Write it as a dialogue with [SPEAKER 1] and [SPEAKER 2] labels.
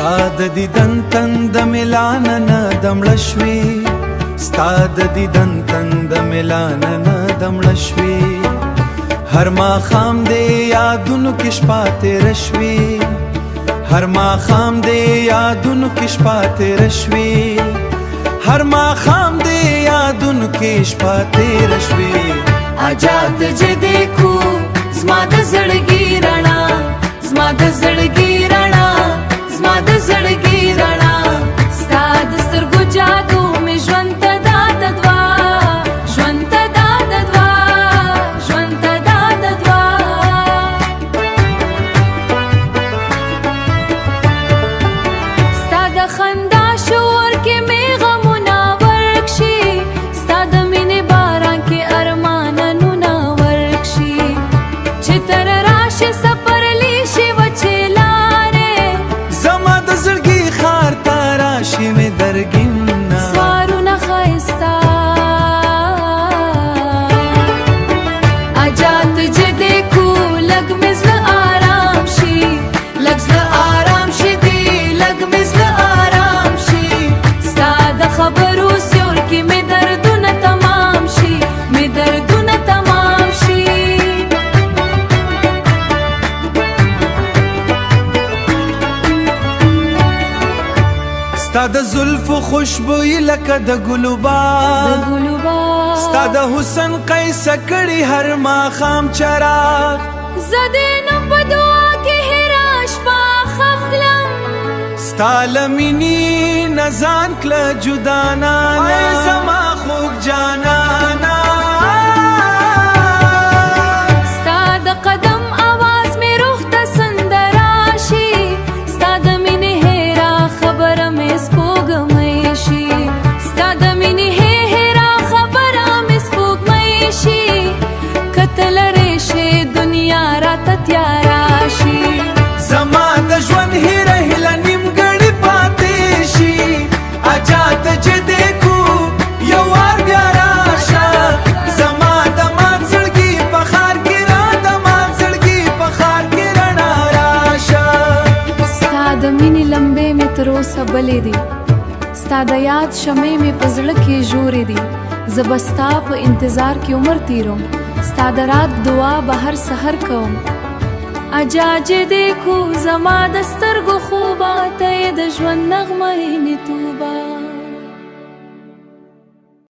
[SPEAKER 1] ستا د دیدن تند ملان نه دمړه شوې ستا د دیدن تند ملان نه دمړه شوې هر ماښام دې یادونو کې شپه تېره شوې هر ماښام دې یادونو کې شپه تېره شوې هر ماښام دې یادونو کې شپه تېره شوې
[SPEAKER 2] आजाद जे देखो زما د زړګي رڼا زما د زړګي رڼا زما د زړګي رڼا ستا د سترګو جادو مې ژوند ته داده دوا ژوند ته داده دوا ژوند ته داده دوا ستا د خندا شور کې مې غمونه ورکشي ستا د مینې باران کې ارمانونه ورکشي چې تر راشي سپرلی شي وچې لارې
[SPEAKER 1] زما د زړګي ښار ته راشي مې درګین نه
[SPEAKER 2] سوارونه ښایسته आजाद जे देखो लग में زړه آرام شي لږ زړه آرام شي دی لږ مې زړه آرام شي ستا د خبرو سیور کې مې دردونه تمام شي مې دردونه تمام شي
[SPEAKER 1] ستا د زلفو خوشبویي لکه د ګلو باغ ستا د حسن قیصه کړي هر ماښام چراغ
[SPEAKER 2] زه دې نوم په دعا کې هره شپه ښخلم
[SPEAKER 1] ستا له مینې نه ځان کړه جدا نانا ای زما خوږ جانانا
[SPEAKER 2] ستا د قدم اواز مې روح ته سندره شي ستا د مینې هېره خبره مې سپوږمۍ شي ستا د مینې هېره خبره مې سپوږمۍ شي که ته لرې شې دنیا راته تیاره شي
[SPEAKER 1] زما د ژوند هیره هیله نیمګړې پاتې شي आजाद چې دیکھو یو وار بیا راشه زما د مات زړګي په ښار کې را د مات زړګي په ښار کې رڼا راشه
[SPEAKER 2] ستا د مینې لمبې مې تر اوسه بلې دي ستا د یاد شمعې مې په زړه کې ژورې دي زه به ستا په انتظار کې عمر تیروم ستا د رات دعا به هر سحر کوم आजाद जे देखो زما د سترګو خوبه ته یې د ژوند نغمه یې